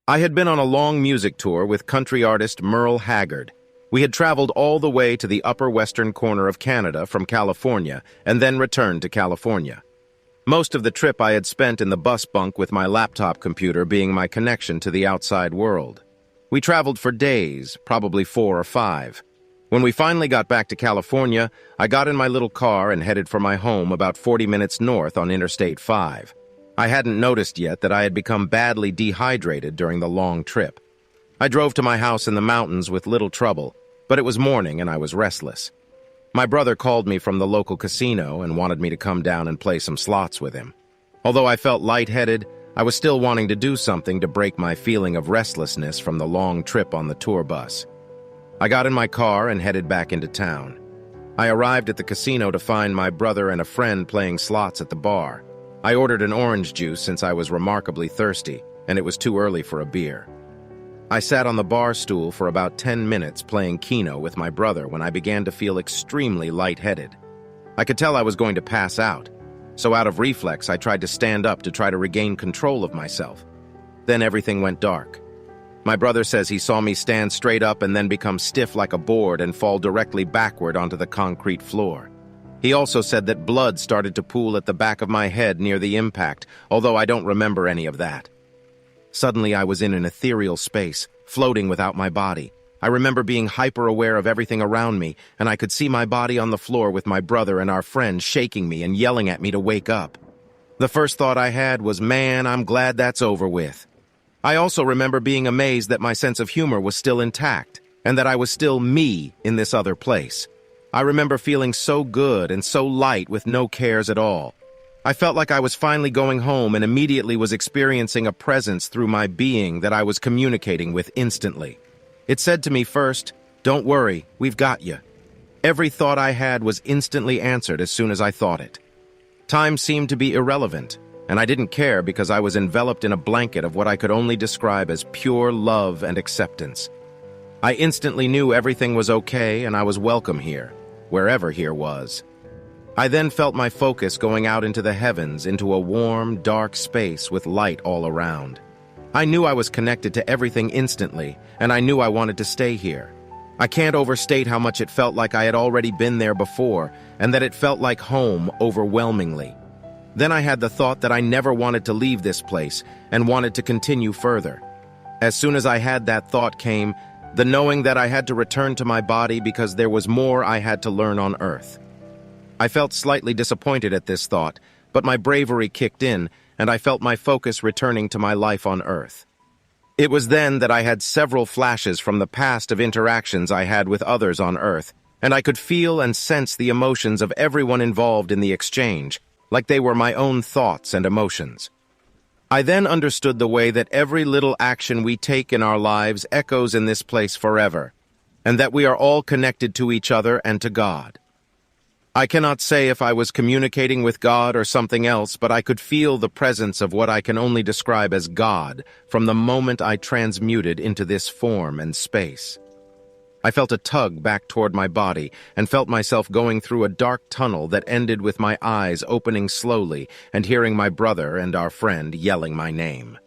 I had been on a long music tour with country artist Merle Haggard. We had traveled all the way to the upper western corner of Canada from California and then returned to California. Most of the trip I had spent in the bus bunk with my laptop computer being my connection to the outside world. We traveled for days, probably 4 or 5. When we finally got back to California, I got in my little car and headed for my home about 40 minutes north on Interstate 5. I hadn't noticed yet that I had become badly dehydrated during the long trip. I drove to my house in the mountains with little trouble, but it was morning and I was restless. My brother called me from the local casino and wanted me to come down and play some slots with him. Although I felt lightheaded, I was still wanting to do something to break my feeling of restlessness from the long trip on the tour bus. I got in my car and headed back into town. I arrived at the casino to find my brother and a friend playing slots at the bar. I ordered an orange juice since I was remarkably thirsty, and it was too early for a beer. I sat on the bar stool for about 10 minutes playing Keno with my brother when I began to feel extremely lightheaded. I could tell I was going to pass out, so out of reflex I tried to stand up to try to regain control of myself. Then everything went dark. My brother says he saw me stand straight up and then become stiff like a board and fall directly backward onto the concrete floor. He also said that blood started to pool at the back of my head near the impact, although I don't remember any of that. Suddenly I was in an ethereal space, floating without my body. I remember being hyper-aware of everything around me, and I could see my body on the floor with my brother and our friend shaking me and yelling at me to wake up. The first thought I had was, man, I'm glad that's over with. I also remember being amazed that my sense of humor was still intact, and that I was still me in this other place. I remember feeling so good and so light with no cares at all. I felt like I was finally going home and immediately was experiencing a presence through my being that I was communicating with instantly. It said to me first, "Don't worry, we've got you." Every thought I had was instantly answered as soon as I thought it. Time seemed to be irrelevant, and I didn't care because I was enveloped in a blanket of what I could only describe as pure love and acceptance. I instantly knew everything was okay and I was welcome here, wherever here was. I then felt my focus going out into the heavens, into a warm, dark space with light all around. I knew I was connected to everything instantly, and I knew I wanted to stay here. I can't overstate how much it felt like I had already been there before, and that it felt like home overwhelmingly. Then I had the thought that I never wanted to leave this place and wanted to continue further. As soon as I had that thought came the knowing that I had to return to my body because there was more I had to learn on Earth. I felt slightly disappointed at this thought, but my bravery kicked in, and I felt my focus returning to my life on Earth. It was then that I had several flashes from the past of interactions I had with others on Earth, and I could feel and sense the emotions of everyone involved in the exchange, like they were my own thoughts and emotions. I then understood the way that every little action we take in our lives echoes in this place forever, and that we are all connected to each other and to God. I cannot say if I was communicating with God or something else, but I could feel the presence of what I can only describe as God from the moment I transmuted into this form and space. I felt a tug back toward my body and felt myself going through a dark tunnel that ended with my eyes opening slowly and hearing my brother and our friend yelling my name.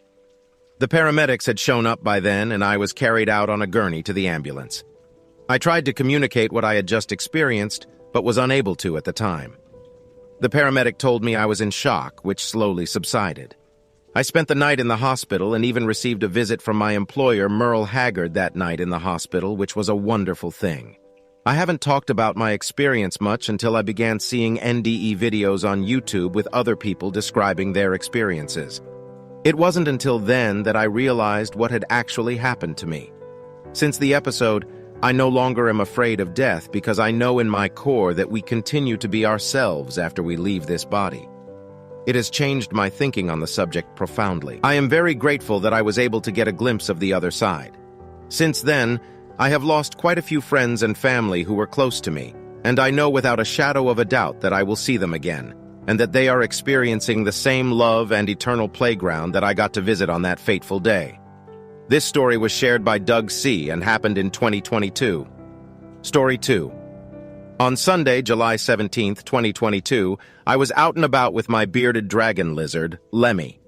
The paramedics had shown up by then, and I was carried out on a gurney to the ambulance. I tried to communicate what I had just experienced, but was unable to at the time. The paramedic told me I was in shock, which slowly subsided. I spent the night in the hospital and even received a visit from my employer, Merle Haggard, that night in the hospital, which was a wonderful thing. I haven't talked about my experience much until I began seeing NDE videos on YouTube with other people describing their experiences. It wasn't until then that I realized what had actually happened to me. Since the episode, I no longer am afraid of death because I know in my core that we continue to be ourselves after we leave this body. It has changed my thinking on the subject profoundly. I am very grateful that I was able to get a glimpse of the other side. Since then, I have lost quite a few friends and family who were close to me, and I know without a shadow of a doubt that I will see them again, and that they are experiencing the same love and eternal playground that I got to visit on that fateful day. This story was shared by Doug C. and happened in 2022. Story 2. On Sunday, July 17, 2022, I was out and about with my bearded dragon lizard, Lemmy.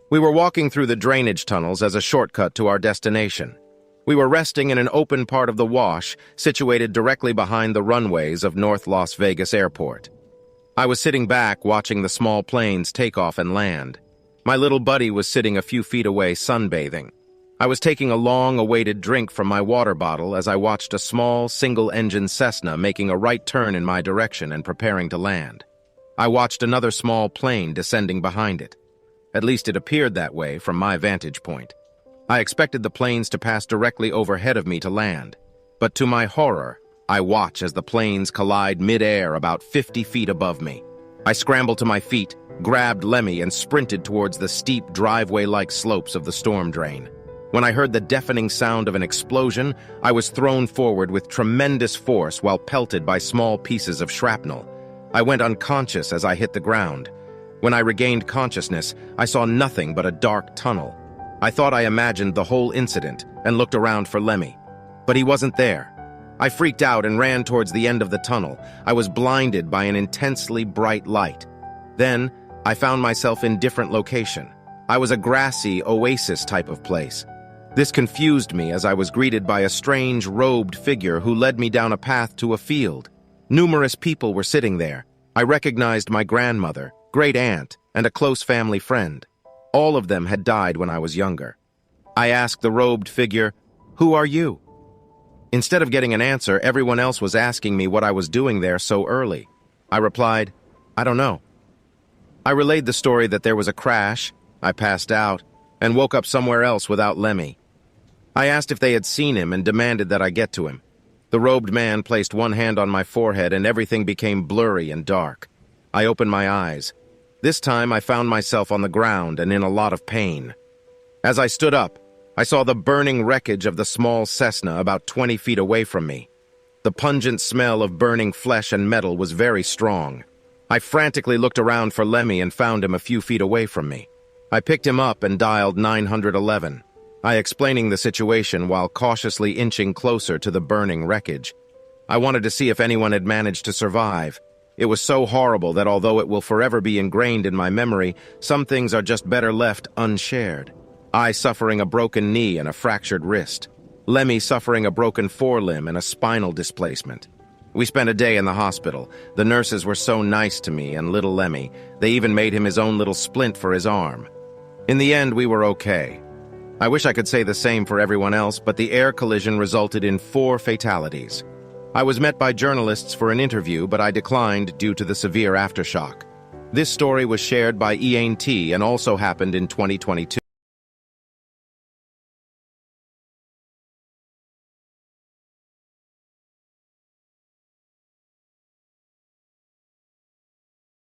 We were walking through the drainage tunnels as a shortcut to our destination. We were resting in an open part of the wash, situated directly behind the runways of North Las Vegas Airport. I was sitting back watching the small planes take off and land. My little buddy was sitting a few feet away sunbathing. I was taking a long-awaited drink from my water bottle as I watched a small, single-engine Cessna making a right turn in my direction and preparing to land. I watched another small plane descending behind it. At least it appeared that way from my vantage point. I expected the planes to pass directly overhead of me to land. But to my horror, I watch as the planes collide mid-air about 50 feet above me. I scrambled to my feet, grabbed Lemmy, and sprinted towards the steep driveway-like slopes of the storm drain. When I heard the deafening sound of an explosion, I was thrown forward with tremendous force while pelted by small pieces of shrapnel. I went unconscious as I hit the ground. When I regained consciousness, I saw nothing but a dark tunnel. I thought I imagined the whole incident and looked around for Lemmy. But he wasn't there. I freaked out and ran towards the end of the tunnel. I was blinded by an intensely bright light. Then, I found myself in a different location. I was a grassy oasis type of place. This confused me as I was greeted by a strange, robed figure who led me down a path to a field. Numerous people were sitting there. I recognized my grandmother, great aunt, and a close family friend. All of them had died when I was younger. I asked the robed figure, "Who are you?" Instead of getting an answer, everyone else was asking me what I was doing there so early. I replied, "I don't know." I relayed the story that there was a crash, I passed out, and woke up somewhere else without Lemmy. I asked if they had seen him and demanded that I get to him. The robed man placed one hand on my forehead and everything became blurry and dark. I opened my eyes. This time I found myself on the ground and in a lot of pain. As I stood up, I saw the burning wreckage of the small Cessna about 20 feet away from me. The pungent smell of burning flesh and metal was very strong. I frantically looked around for Lemmy and found him a few feet away from me. I picked him up and dialed 911. I explaining the situation while cautiously inching closer to the burning wreckage. I wanted to see if anyone had managed to survive. It was so horrible that although it will forever be ingrained in my memory, some things are just better left unshared. I suffering a broken knee and a fractured wrist. Lemmy suffering a broken forelimb and a spinal displacement. We spent a day in the hospital. The nurses were so nice to me and little Lemmy. They even made him his own little splint for his arm. In the end, we were okay. I wish I could say the same for everyone else, but the air collision resulted in 4 fatalities. I was met by journalists for an interview, but I declined due to the severe aftershock. This story was shared by ENT and also happened in 2022.